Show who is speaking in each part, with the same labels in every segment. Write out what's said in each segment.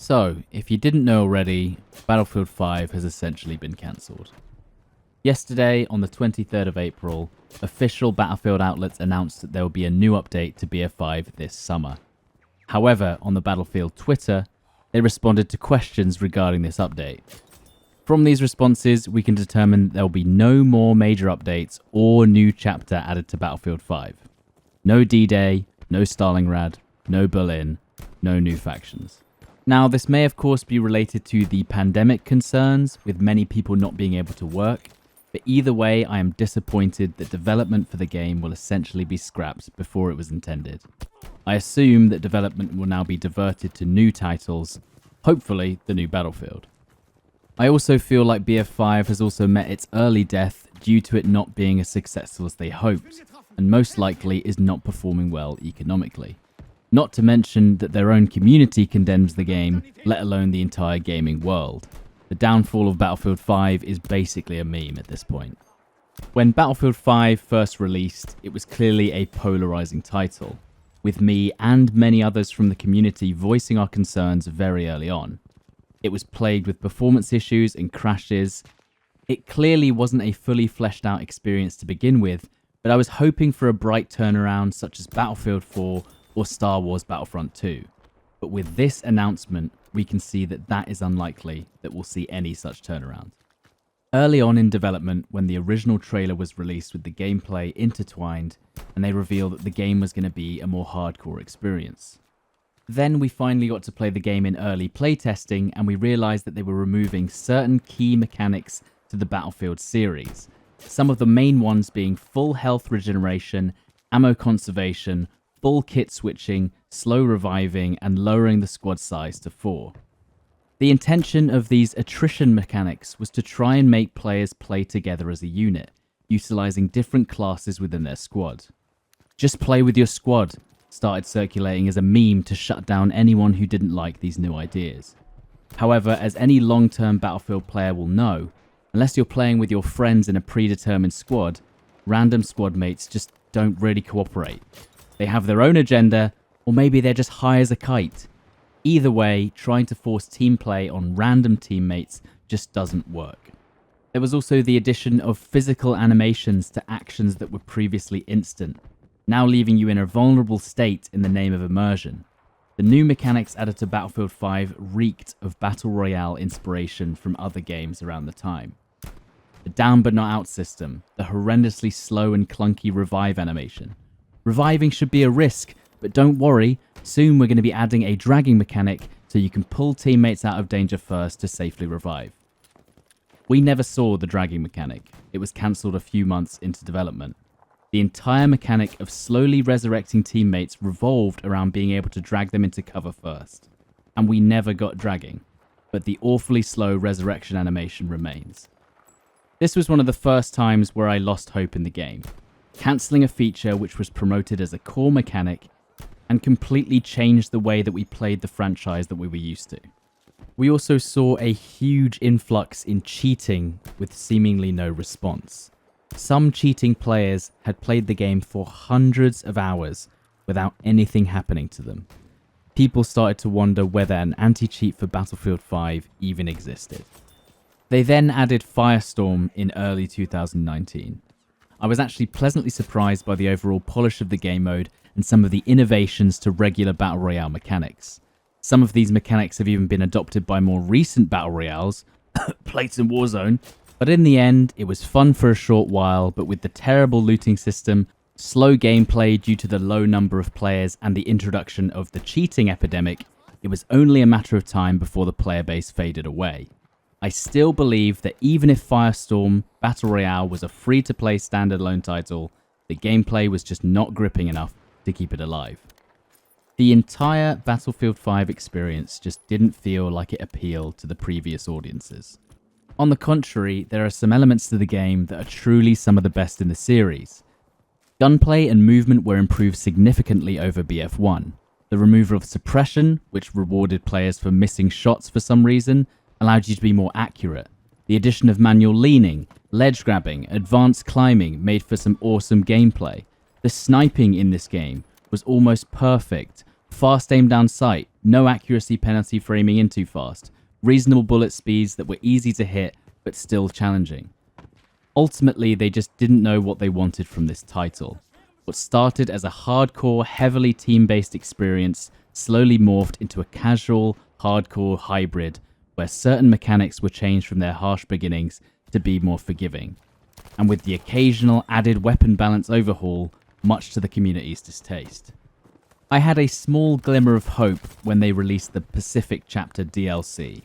Speaker 1: So, if you didn't know already, Battlefield 5 has essentially been cancelled. Yesterday, on the 23rd of April, official Battlefield outlets announced that there will be a new update to BF5 this summer. However, on the Battlefield Twitter, they responded to questions regarding this update. From these responses, we can determine there will be no more major updates or new chapter added to Battlefield 5. No D-Day, no Stalingrad, no Berlin, no new factions. Now, this may of course be related to the pandemic concerns, with many people not being able to work, but either way, I am disappointed that development for the game will essentially be scrapped before it was intended. I assume that development will now be diverted to new titles, hopefully the new Battlefield. I also feel like BF5 has also met its early death due to it not being as successful as they hoped, and most likely is not performing well economically. Not to mention that their own community condemns the game, let alone the entire gaming world. The downfall of Battlefield 5 is basically a meme at this point. When Battlefield 5 first released, it was clearly a polarizing title, with me and many others from the community voicing our concerns very early on. It was plagued with performance issues and crashes. It clearly wasn't a fully fleshed out experience to begin with, but I was hoping for a bright turnaround such as Battlefield 4 or Star Wars Battlefront 2. But with this announcement, we can see that that is unlikely that we'll see any such turnaround. Early on in development, when the original trailer was released with the gameplay intertwined, and they revealed that the game was going to be a more hardcore experience. Then we finally got to play the game in early playtesting, and we realized that they were removing certain key mechanics to the Battlefield series. Some of the main ones being full health regeneration, ammo conservation, full kit switching, slow reviving, and lowering the squad size to 4. The intention of these attrition mechanics was to try and make players play together as a unit, utilizing different classes within their squad. Just play with your squad started circulating as a meme to shut down anyone who didn't like these new ideas. However, as any long-term Battlefield player will know, unless you're playing with your friends in a predetermined squad, random squad mates just don't really cooperate. They have their own agenda, or maybe they're just high as a kite. Either way, trying to force team play on random teammates just doesn't work. There was also the addition of physical animations to actions that were previously instant, now leaving you in a vulnerable state in the name of immersion. The new mechanics added to Battlefield 5 reeked of Battle Royale inspiration from other games around the time. The down but not out system, the horrendously slow and clunky revive animation. Reviving should be a risk, but don't worry, soon we're going to be adding a dragging mechanic so you can pull teammates out of danger first to safely revive. We never saw the dragging mechanic. It was cancelled a few months into development. The entire mechanic of slowly resurrecting teammates revolved around being able to drag them into cover first. And we never got dragging, but the awfully slow resurrection animation remains. This was one of the first times where I lost hope in the game, cancelling a feature which was promoted as a core mechanic and completely changed the way that we played the franchise that we were used to. We also saw a huge influx in cheating with seemingly no response. Some cheating players had played the game for hundreds of hours without anything happening to them. People started to wonder whether an anti-cheat for Battlefield 5 even existed. They then added Firestorm in early 2019. I was actually pleasantly surprised by the overall polish of the game mode and some of the innovations to regular Battle Royale mechanics. Some of these mechanics have even been adopted by more recent Battle Royales, Plates and Warzone, but in the end, it was fun for a short while, but with the terrible looting system, slow gameplay due to the low number of players, and the introduction of the cheating epidemic, it was only a matter of time before the player base faded away. I still believe that even if Firestorm Battle Royale was a free-to-play standalone title, the gameplay was just not gripping enough to keep it alive. The entire Battlefield 5 experience just didn't feel like it appealed to the previous audiences. On the contrary, there are some elements to the game that are truly some of the best in the series. Gunplay and movement were improved significantly over BF1. The removal of suppression, which rewarded players for missing shots for some reason, allowed you to be more accurate. The addition of manual leaning, ledge grabbing, advanced climbing made for some awesome gameplay. The sniping in this game was almost perfect, Fast aim down sight, no accuracy penalty for aiming in too fast, reasonable bullet speeds that were easy to hit but still challenging. Ultimately, they just didn't know what they wanted from this title. What started as a hardcore, heavily team-based experience slowly morphed into a casual, hardcore hybrid where certain mechanics were changed from their harsh beginnings to be more forgiving, and with the occasional added weapon balance overhaul, much to the community's distaste. I had a small glimmer of hope when they released the Pacific Chapter DLC.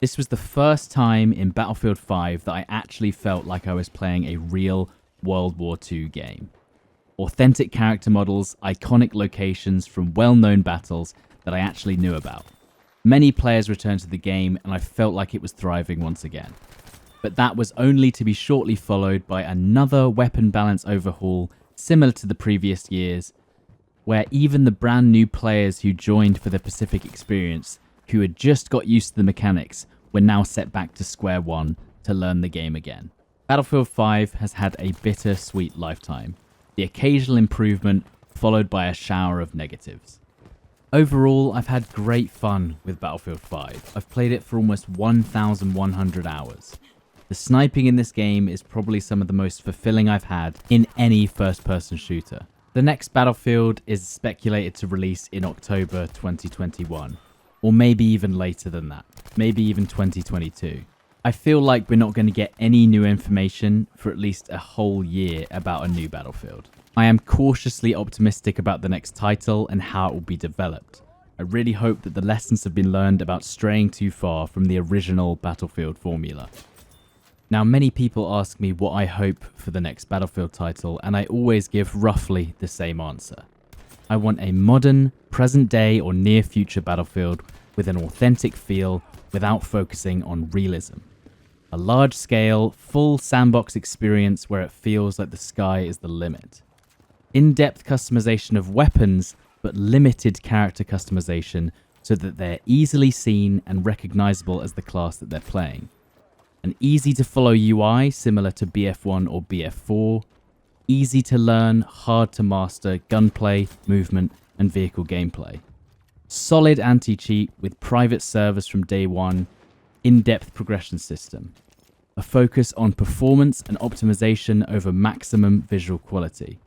Speaker 1: This was the first time in Battlefield 5 that I actually felt like I was playing a real World War II game. Authentic character models, iconic locations from well-known battles that I actually knew about. Many players returned to the game and I felt like it was thriving once again. But that was only to be shortly followed by another weapon balance overhaul similar to the previous years, where even the brand new players who joined for the Pacific experience, who had just got used to the mechanics, were now set back to square one to learn the game again. Battlefield 5 has had a bittersweet lifetime, the occasional improvement followed by a shower of negatives. Overall, I've had great fun with Battlefield 5. I've played it for almost 1,100 hours. The sniping in this game is probably some of the most fulfilling I've had in any first-person shooter. The next Battlefield is speculated to release in October 2021, or maybe even later than that, maybe even 2022. I feel like we're not going to get any new information for at least a whole year about a new Battlefield. I am cautiously optimistic about the next title and how it will be developed. I really hope that the lessons have been learned about straying too far from the original Battlefield formula. Now, many people ask me what I hope for the next Battlefield title, and I always give roughly the same answer. I want a modern, present-day or near-future Battlefield with an authentic feel without focusing on realism. A large-scale, full sandbox experience where it feels like the sky is the limit. In-depth customization of weapons, but limited character customization so that they're easily seen and recognizable as the class that they're playing. An easy-to-follow UI similar to BF1 or BF4, easy-to-learn, hard-to-master gunplay, movement, and vehicle gameplay. Solid anti-cheat with private servers from day one, in-depth progression system. A focus on performance and optimization over maximum visual quality.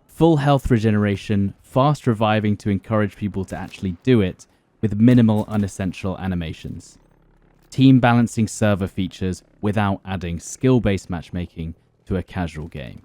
Speaker 1: Full health regeneration, fast reviving to encourage people to actually do it, with minimal unessential animations. Team balancing server features without adding skill-based matchmaking to a casual game.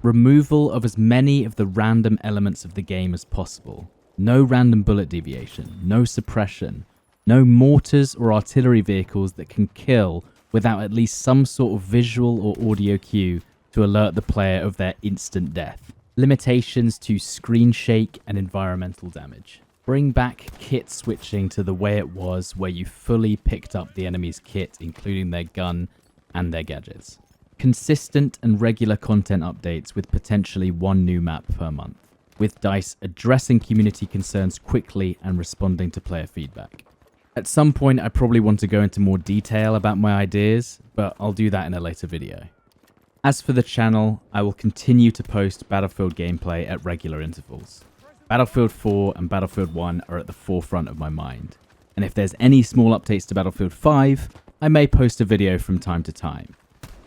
Speaker 1: Removal of as many of the random elements of the game as possible. No random bullet deviation, no suppression, no mortars or artillery vehicles that can kill without at least some sort of visual or audio cue to alert the player of their instant death. Limitations to screen shake and environmental damage. Bring back kit switching to the way it was, where you fully picked up the enemy's kit, including their gun and their gadgets. Consistent and regular content updates with potentially one new map per month, with DICE addressing community concerns quickly and responding to player feedback. At some point, I probably want to go into more detail about my ideas, but I'll do that in a later video. As for the channel, I will continue to post Battlefield gameplay at regular intervals. Battlefield 4 and Battlefield 1 are at the forefront of my mind, and if there's any small updates to Battlefield 5, I may post a video from time to time.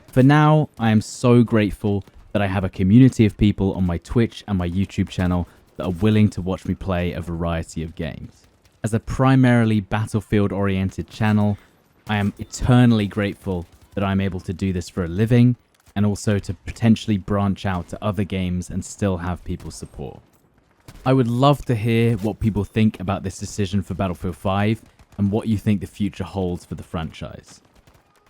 Speaker 1: For now, I am so grateful that I have a community of people on my Twitch and my YouTube channel that are willing to watch me play a variety of games. As a primarily Battlefield-oriented channel, I am eternally grateful that I'm able to do this for a living, and also to potentially branch out to other games and still have people's support. I would love to hear what people think about this decision for Battlefield 5 and what you think the future holds for the franchise.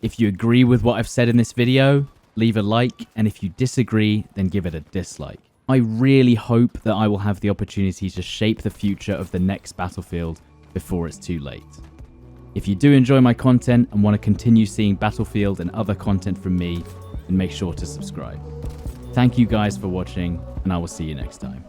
Speaker 1: If you agree with what I've said in this video, leave a like, and if you disagree, then give it a dislike. I really hope that I will have the opportunity to shape the future of the next Battlefield before it's too late. If you do enjoy my content and want to continue seeing Battlefield and other content from me, then make sure to subscribe. Thank you guys for watching, and I will see you next time.